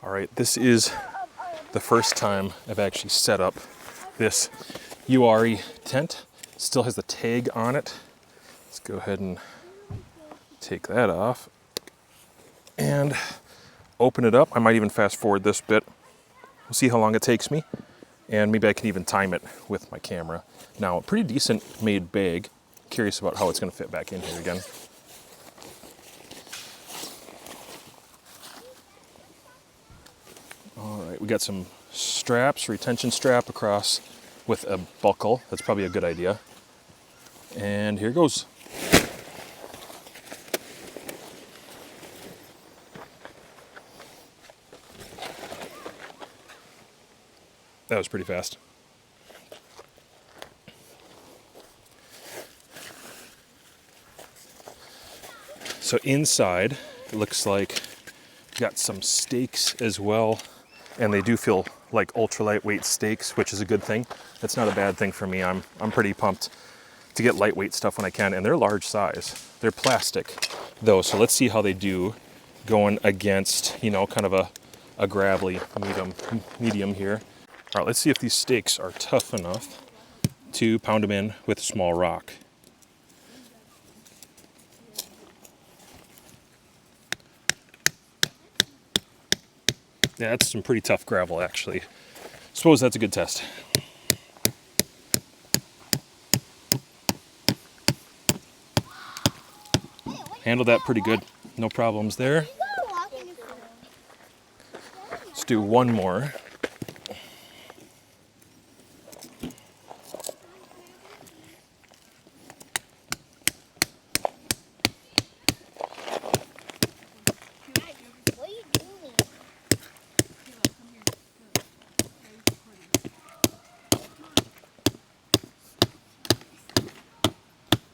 All right, this is the first time I've actually set up this Uwharrie tent. It still has the tag on it. Let's go ahead and take that off and open it up. I might even fast forward this bit. We'll see how long it takes me, and maybe I can even time it with my camera. Now, a pretty decent made bag. Curious about how it's going to fit back in here again. All right, we got some straps, retention strap across with a buckle. That's probably a good idea. And here goes. That was pretty fast. So inside, it looks like got some stakes as well, and they do feel like ultra lightweight stakes, which is a good thing. That's not a bad thing for me. I'm pretty pumped to get lightweight stuff when I can, and they're large size. They're plastic though, so let's see how they do going against, you know, kind of a gravelly medium here. All right, let's see if these stakes are tough enough to pound them in with a small rock. Yeah, that's some pretty tough gravel, actually. Suppose that's a good test. Handled that pretty good. No problems there. Let's do one more.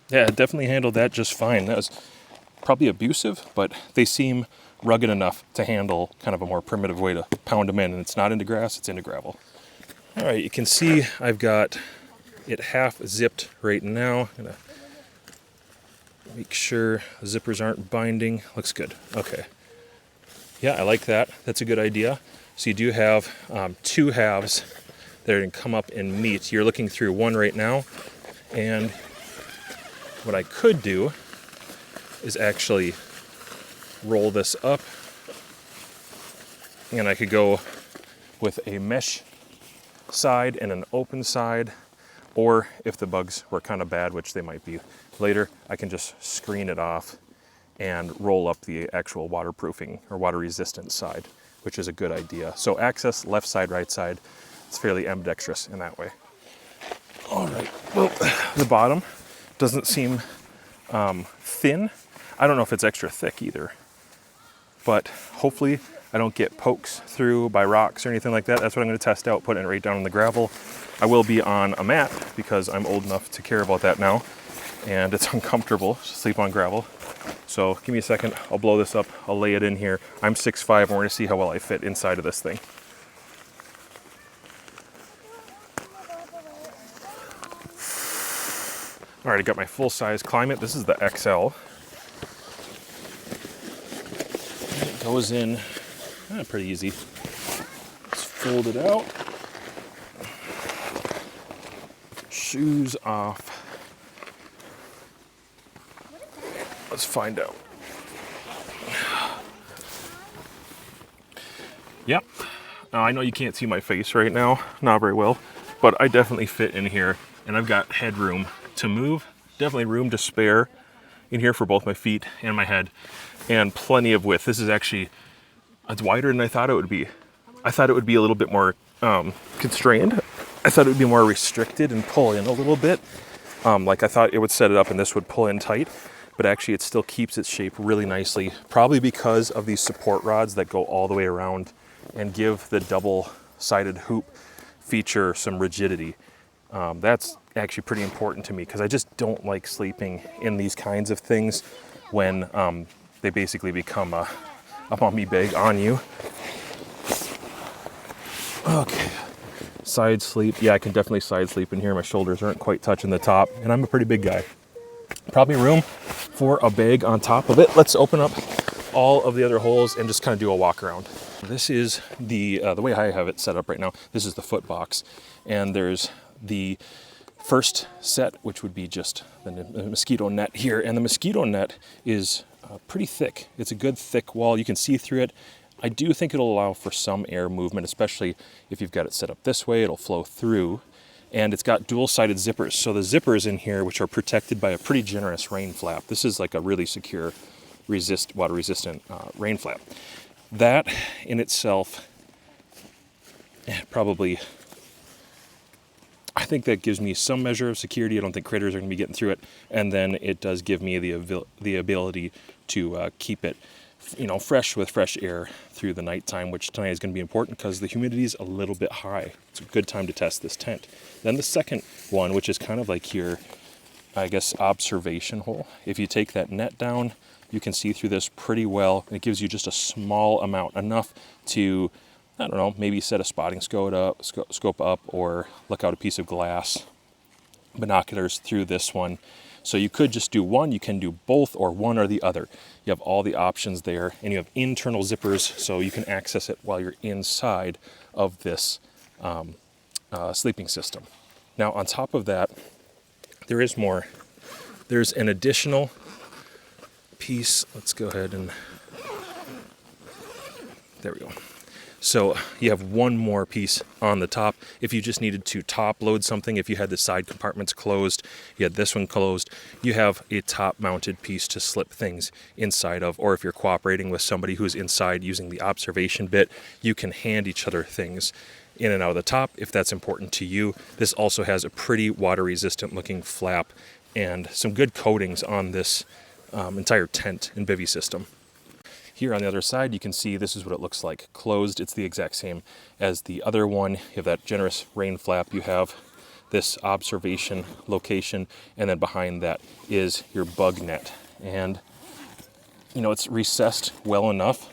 Yeah, definitely handled that just fine. That was probably abusive, but they seem rugged enough to handle kind of a more primitive way to pound them in. And it's not into grass, it's into gravel. All right, you can see I've got it half zipped right now. I'm gonna make sure the zippers aren't binding. Looks good. Okay. Yeah, I like that. That's a good idea. So you do have two halves that are gonna come up and meet. You're looking through one right now, and what I could do is actually roll this up, and I could go with a mesh side and an open side, or if the bugs were kind of bad, which they might be later, I can just screen it off and roll up the actual waterproofing or water resistant side, which is a good idea. So access left side, right side. It's fairly ambidextrous in that way. All right, well, the bottom doesn't seem thin. I don't know if it's extra thick either, but hopefully I don't get pokes through by rocks or anything like that. That's what I'm going to test out, putting it right down on the gravel. I will be on a mat because I'm old enough to care about that now, and it's uncomfortable to sleep on gravel. So give me a second, I'll blow this up, I'll lay it in here. I'm 6'5", and we're going to see how well I fit inside of this thing. All right, I got my full-size Climate. This is the XL. It goes in pretty easy. Let's fold it out. Shoes off. Let's find out. Yep. I know you can't see my face right now, not very well, but I definitely fit in here, and I've got headroom to move. Definitely room to spare in here for both my feet and my head, and plenty of width. This is actually, it's wider than I thought it would be. I thought it would be a little bit more constrained. I thought it would be more restricted and pull in a little bit. Like I thought it would set it up and this would pull in tight, but actually it still keeps its shape really nicely, probably because of these support rods that go all the way around and give the double-sided hoop feature some rigidity. That's actually pretty important to me because I just don't like sleeping in these kinds of things when they basically become a mommy bag on you. Okay, side sleep. Yeah, I can definitely side sleep in here. My shoulders aren't quite touching the top, and I'm a pretty big guy. Probably room for a bag on top of it. Let's open up all of the other holes and just kind of do a walk around. This is the way I have it set up right now. This is the foot box, and there's the first set, which would be just the mosquito net here, and the mosquito net is pretty thick. It's a good thick wall. You can see through it. I do think it'll allow for some air movement, especially if you've got it set up this way. It'll flow through, and it's got dual-sided zippers. So the zippers in here, which are protected by a pretty generous rain flap. This is like a really secure, water-resistant rain flap. That in itself, probably, I think that gives me some measure of security. I don't think critters are going to be getting through it. And then it does give me the ability to keep it, fresh with fresh air through the nighttime, which tonight is going to be important because the humidity is a little bit high. It's a good time to test this tent. Then the second one, which is kind of like your, I guess, observation hole. If you take that net down, you can see through this pretty well. It gives you just a small amount, enough to, I don't know, maybe set a spotting scope up or look out a piece of glass, binoculars through this one. So you could just do one, you can do both, or one or the other. You have all the options there, and you have internal zippers, so you can access it while you're inside of this sleeping system. Now, on top of that, there is more. There's an additional piece. Let's go ahead and, there we go. So you have one more piece on the top. If you just needed to top load something, if you had the side compartments closed, you had this one closed, you have a top mounted piece to slip things inside of. Or if you're cooperating with somebody who's inside using the observation bit, you can hand each other things in and out of the top if that's important to you. This also has a pretty water resistant looking flap and some good coatings on this entire tent and bivy system. Here on the other side, you can see this is what it looks like closed. It's the exact same as the other one. You have that generous rain flap. You have this observation location, and then behind that is your bug net. And it's recessed well enough.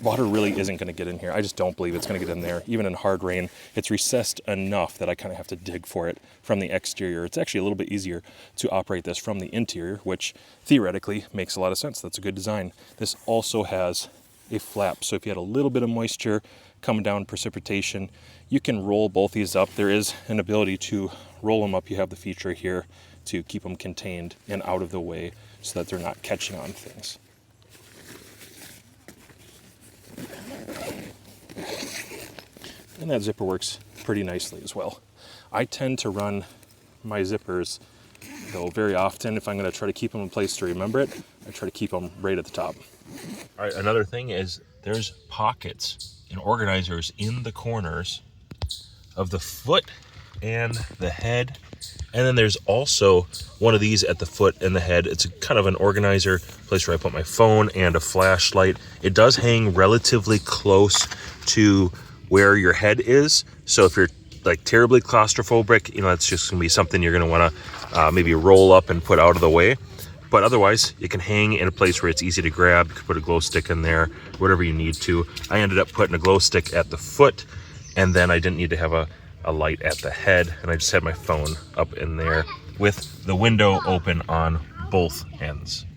Water really isn't going to get in here. I just don't believe it's going to get in there. Even in hard rain, it's recessed enough that I kind of have to dig for it from the exterior. It's actually a little bit easier to operate this from the interior, which theoretically makes a lot of sense. That's a good design. This also has a flap. So if you had a little bit of moisture coming down, precipitation, you can roll both these up. There is an ability to roll them up. You have the feature here to keep them contained and out of the way so that they're not catching on things. And that zipper works pretty nicely as well. I tend to run my zippers, though, very often. If I'm going to try to keep them in place to remember it, I try to keep them right at the top. All right, another thing is there's pockets and organizers in the corners of the foot and the head. And then there's also one of these at the foot and the head. It's a kind of an organizer, place where I put my phone and a flashlight. It does hang relatively close to where your head is. So if you're like terribly claustrophobic, that's just gonna be something you're gonna wanna maybe roll up and put out of the way. But otherwise, it can hang in a place where it's easy to grab. You can put a glow stick in there, whatever you need to. I ended up putting a glow stick at the foot, and then I didn't need to have a light at the head, and I just had my phone up in there with the window open on both ends.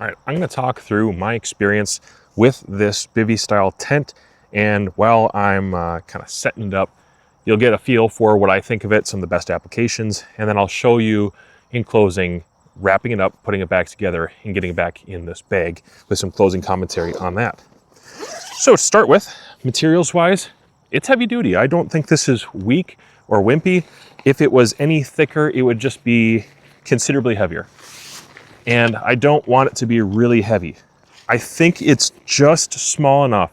All right, I'm going to talk through my experience with this bivy style tent, and while I'm kind of setting it up, you'll get a feel for what I think of it, some of the best applications, and then I'll show you in closing wrapping it up, putting it back together, and getting it back in this bag with some closing commentary on that. So to start with, materials wise, it's heavy duty. I don't think this is weak or wimpy. If it was any thicker, it would just be considerably heavier. And I don't want it to be really heavy. I think it's just small enough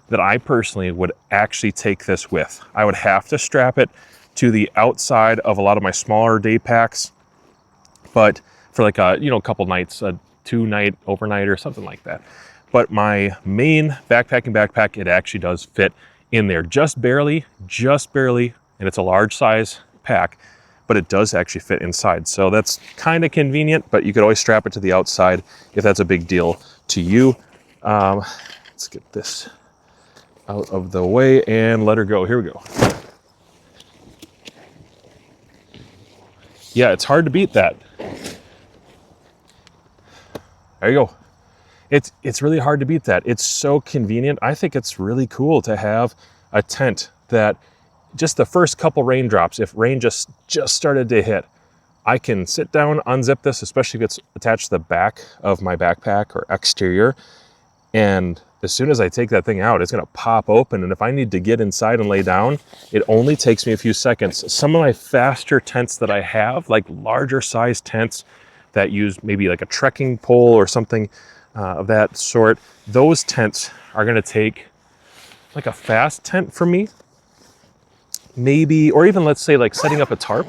that I personally would actually take this with. I would have to strap it to the outside of a lot of my smaller day packs, but for like a couple nights, a 2-night overnight or something like that. But my main backpack, it actually does fit in there just barely, and it's a large size pack, but it does actually fit inside. So that's kind of convenient, but you could always strap it to the outside if that's a big deal to you. Let's get this out of the way and let her go. Here we go. Yeah, it's hard to beat that. There you go. It's really hard to beat that. It's so convenient. I think it's really cool to have a tent that just the first couple raindrops, if rain just started to hit, I can sit down, unzip this, especially if it's attached to the back of my backpack or exterior. And as soon as I take that thing out, it's gonna pop open. And if I need to get inside and lay down, it only takes me a few seconds. Some of my faster tents that I have, like larger size tents that use maybe like a trekking pole or something of that sort, those tents are gonna take, like a fast tent for me, maybe, or even let's say like setting up a tarp,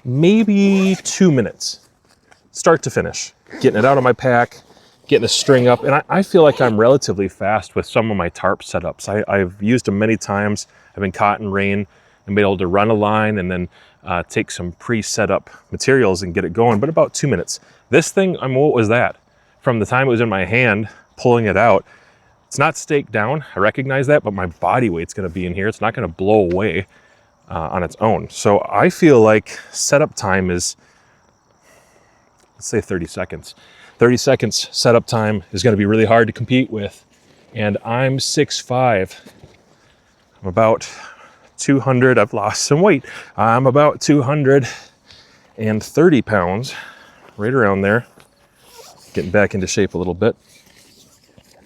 maybe 2 minutes, start to finish, getting it out of my pack, getting the string up. And I feel like I'm relatively fast with some of my tarp setups. I've used them many times. I've been caught in rain and been able to run a line and then take some pre-set up materials and get it going, but about 2 minutes. This thing, what was that? From the time it was in my hand, pulling it out, it's not staked down, I recognize that, but my body weight's gonna be in here. It's not gonna blow away on its own. So I feel like setup time is, let's say 30 seconds. 30 seconds setup time is gonna be really hard to compete with. And I'm 6'5". I'm about 200, I've lost some weight. I'm about 230 pounds, right around there. Getting back into shape a little bit.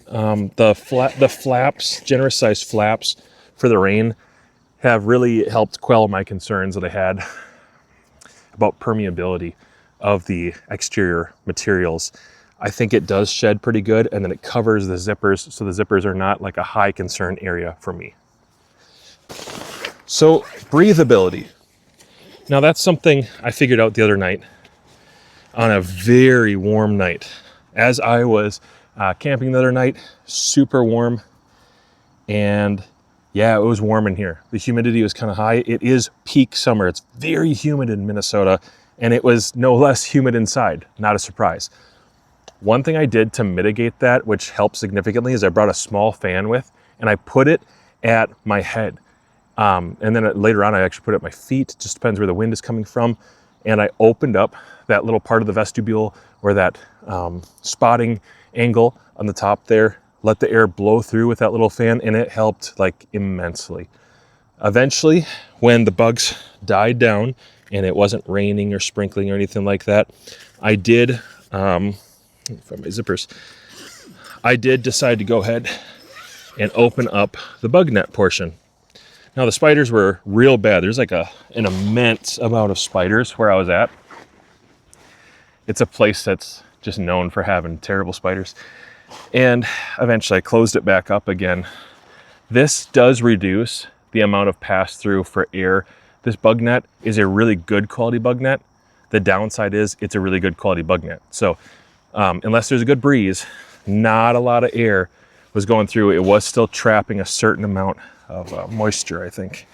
The flaps, generous size flaps for the rain have really helped quell my concerns that I had about permeability of the exterior materials. I think it does shed pretty good, and then it covers the zippers, so the zippers are not like a high concern area for me. So breathability. Now that's something I figured out the other night on a very warm night. As I was camping the other night, super warm, and yeah, it was warm in here. The humidity was kind of high. It is peak summer. It's very humid in Minnesota, and it was no less humid inside. Not a surprise. One thing I did to mitigate that, which helped significantly, is I brought a small fan with, and I put it at my head. And then later on, I actually put it at my feet. It just depends where the wind is coming from. And I opened up that little part of the vestibule or that spotting angle on the top there, let the air blow through with that little fan, and it helped like immensely. Eventually, when the bugs died down and it wasn't raining or sprinkling or anything like that, I did, find my zippers, I did decide to go ahead and open up the bug net portion. Now the spiders were real bad. There's like an immense amount of spiders where I was at. It's a place that's just known for having terrible spiders. And eventually I closed it back up again. This does reduce the amount of pass through for air. This bug net is a really good quality bug net. The downside is it's a really good quality bug net. So unless there's a good breeze, not a lot of air was going through. It was still trapping a certain amount of moisture, I think,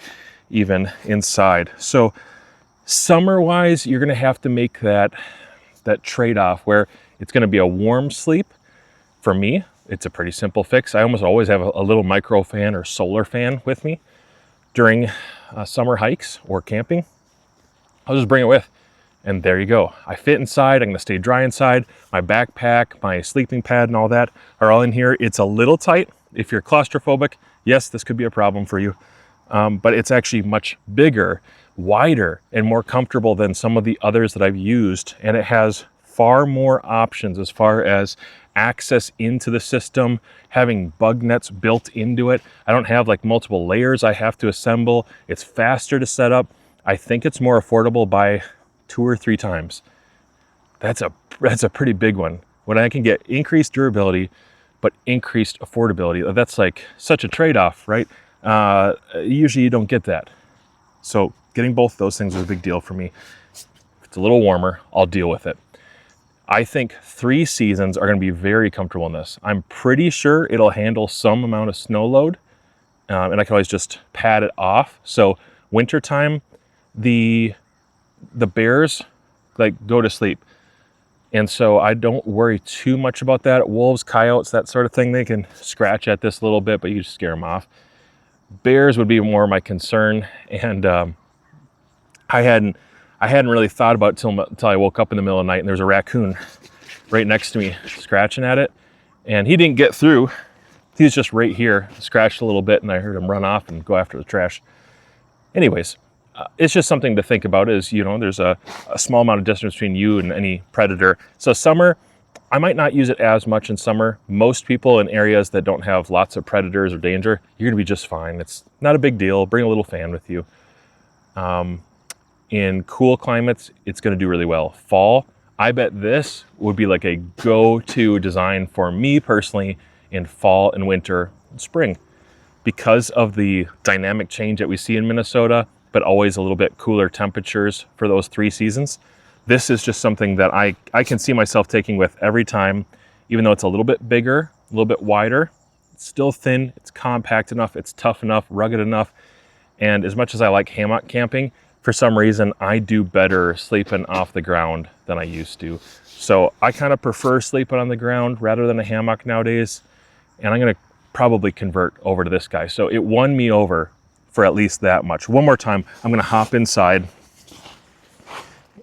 even inside. So summer-wise, you're gonna have to make that trade-off where it's gonna be a warm sleep. For me, it's a pretty simple fix. I almost always have a little micro fan or solar fan with me during summer hikes or camping. I'll just bring it with, and there you go. I fit inside, I'm gonna stay dry inside. My backpack, my sleeping pad and all that are all in here. It's a little tight. If you're claustrophobic, yes, this could be a problem for you, but it's actually much bigger, wider, and more comfortable than some of the others that I've used, and it has far more options as far as access into the system, having bug nets built into it. I don't have like multiple layers I have to assemble. It's faster to set up. I think it's more affordable by 2 or 3 times. That's a pretty big one. When I can get increased durability, but increased affordability, that's like such a trade-off, right? Usually you don't get that. So getting both those things was a big deal for me. If it's a little warmer, I'll deal with it. I think 3 seasons are gonna be very comfortable in this. I'm pretty sure it'll handle some amount of snow load, and I can always just pad it off. So wintertime, the bears like go to sleep. And so I don't worry too much about that. Wolves, coyotes, that sort of thing, they can scratch at this a little bit, but you just scare them off. Bears would be more my concern. And I hadn't really thought about it until I woke up in the middle of the night and there's a raccoon right next to me scratching at it, and he didn't get through. He was just right here, scratched a little bit, and I heard him run off and go after the trash. Anyways, it's just something to think about is, you know, there's a small amount of distance between you and any predator. So summer, I might not use it as much in summer. Most people in areas that don't have lots of predators or danger, you're gonna be just fine. It's not a big deal. Bring a little fan with you. In cool climates, it's gonna do really well. Fall, I bet this would be like a go-to design for me personally in fall and winter and spring. Because of the dynamic change that we see in Minnesota, but always a little bit cooler temperatures for those 3 seasons, this is just something that I can see myself taking with every time, even though it's a little bit bigger, a little bit wider. It's still thin, it's compact enough, it's tough enough, rugged enough. And as much as I like hammock camping, for some reason, I do better sleeping off the ground than I used to. So I kind of prefer sleeping on the ground rather than a hammock nowadays. And I'm gonna probably convert over to this guy. So it won me over for at least that much. One more time, I'm gonna hop inside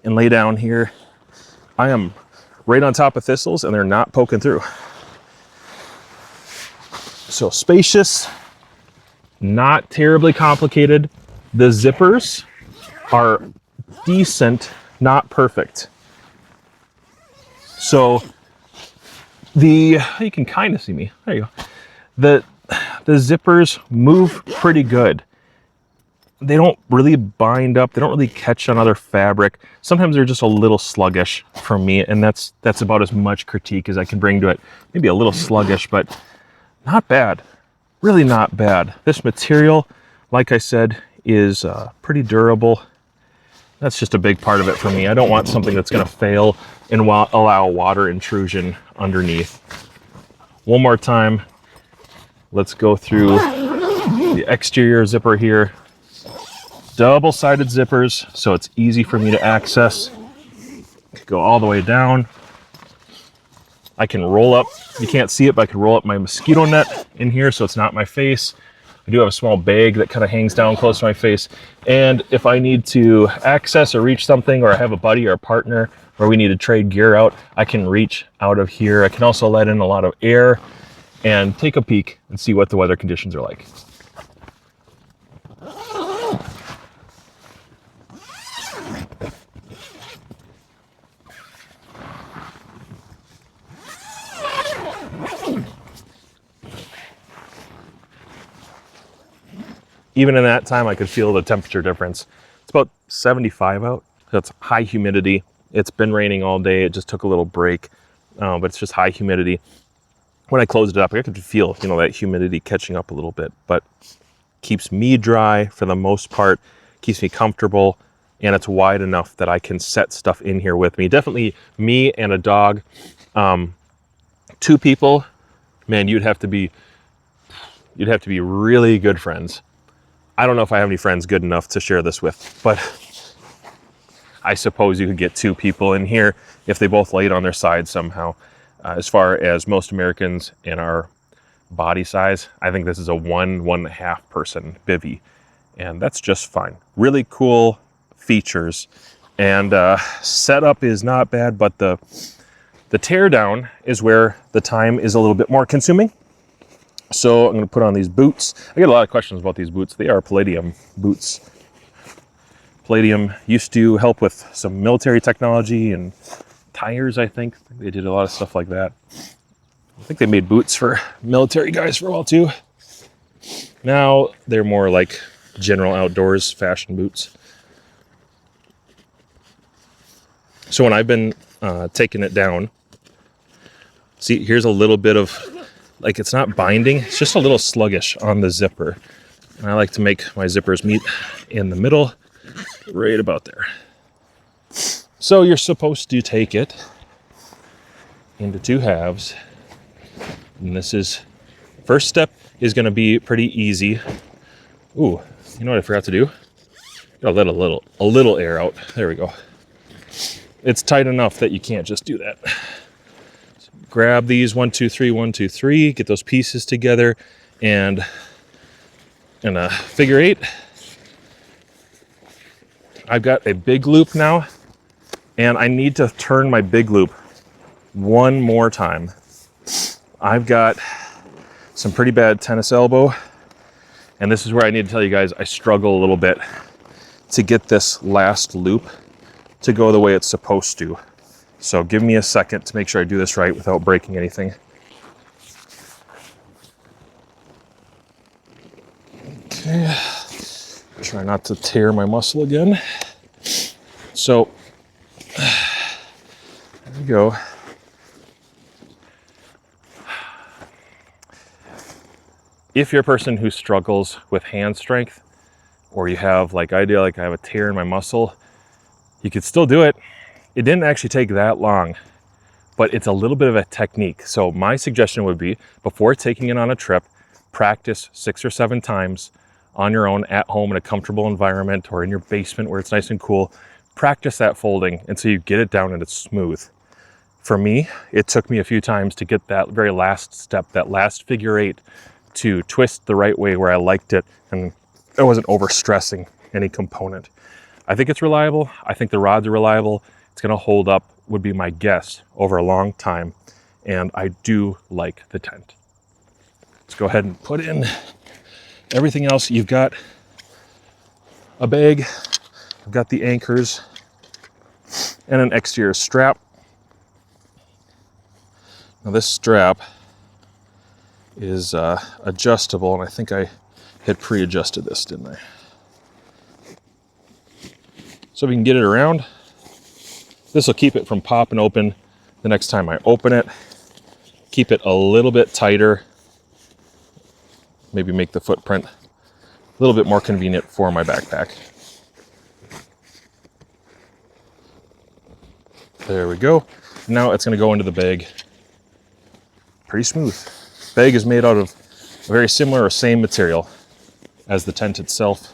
and lay down here. I am right on top of thistles and they're not poking through. So spacious, not terribly complicated. The zippers are decent, not perfect. So you can kind of see me, there you go. The zippers move pretty good. They don't really bind up. They don't really catch on other fabric. Sometimes they're just a little sluggish for me, and that's about as much critique as I can bring to it. Maybe a little sluggish, but not bad. Really not bad. This material, like I said, is pretty durable. That's just a big part of it for me. I don't want something that's going to fail and allow water intrusion underneath. One more time. Let's go through the exterior zipper here. Double-sided zippers, so it's easy for me to access. Go all the way down. I can roll up, you can't see it, but I can roll up my mosquito net in here so it's not my face. I do have a small bag that kind of hangs down close to my face. And if I need to access or reach something, or I have a buddy or a partner where we need to trade gear out, I can reach out of here. I can also let in a lot of air and take a peek and see what the weather conditions are like. Even in that time, I could feel the temperature difference. It's about 75 out. That's high humidity. It's been raining all day. It just took a little break, but it's just high humidity. When I closed it up, I could feel, you know, that humidity catching up a little bit, but keeps me dry for the most part, keeps me comfortable, and it's wide enough that I can set stuff in here with me. Definitely me and a dog. 2 people, man, you'd have to be really good friends. I don't know if I have any friends good enough to share this with, but I suppose you could get 2 people in here if they both laid on their side somehow. As far as most Americans in our body size, I think this is a 1.5 person bivy, and that's just fine. Really cool features, and setup is not bad, but the tear down is where the time is a little bit more consuming. So I'm going to put on these boots. I get a lot of questions about these boots. They are Palladium boots. Palladium used to help with some military technology and tires, I think. They did a lot of stuff like that. I think they made boots for military guys for a while too. Now they're more like general outdoors fashion boots. So when I've been taking it down, see, here's a little bit of, like, it's not binding, it's just a little sluggish on the zipper. And I like to make my zippers meet in the middle, right about there. So you're supposed to take it into 2 halves. And this is, first step is going to be pretty easy. Ooh, you know what I forgot to do? Gotta let a little air out. There we go. It's tight enough that you can't just do that. So grab these 1, 2, 3, 1, 2, 3, get those pieces together, and in a figure 8. I've got a big loop now, and I need to turn my big loop one more time. I've got some pretty bad tennis elbow, and this is where I need to tell you guys I struggle a little bit to get this last loop to go the way it's supposed to. So give me a second to make sure I do this right without breaking anything. Okay, try not to tear my muscle again. So, there we go. If you're a person who struggles with hand strength, or you have, like I do, like I have a tear in my muscle, you could still do it. It didn't actually take that long, but it's a little bit of a technique. So my suggestion would be, before taking it on a trip, practice 6 or 7 times on your own at home in a comfortable environment, or in your basement where it's nice and cool. Practice that folding until you get it down and it's smooth. For me, it took me a few times to get that very last step, that last figure 8, to twist the right way where I liked it, and I wasn't overstressing any component. I think it's reliable. I think the rods are reliable. It's gonna hold up, would be my guess, over a long time. And I do like the tent. Let's go ahead and put in everything else. You've got a bag, I've got the anchors, and an exterior strap. Now this strap is adjustable, and I think I had pre-adjusted this, didn't I? So we can get it around. This will keep it from popping open the next time I open it. Keep it a little bit tighter. Maybe make the footprint a little bit more convenient for my backpack. There we go. Now it's going to go into the bag. Pretty smooth. Bag is made out of a very similar or same material as the tent itself.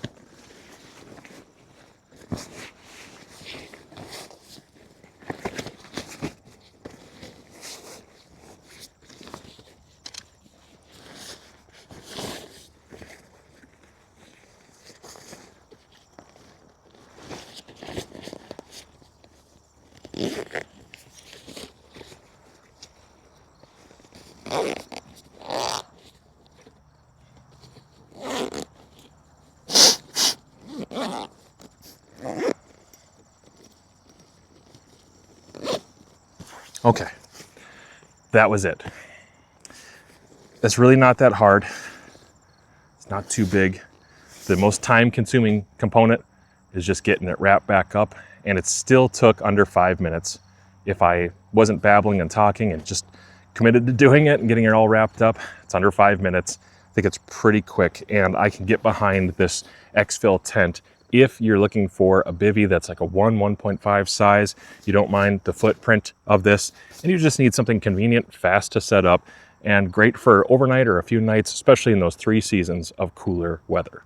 Okay, that was it. It's really not that hard. It's not too big. The most time-consuming component is just getting it wrapped back up, and it still took under 5 minutes. If I wasn't babbling and talking and just committed to doing it and getting it all wrapped up, it's under 5 minutes. I think it's pretty quick, and I can get behind this EXFIL tent. If you're looking for a bivy that's like a 1.5 size, you don't mind the footprint of this, and you just need something convenient, fast to set up, and great for overnight or a few nights, especially in those 3 seasons of cooler weather.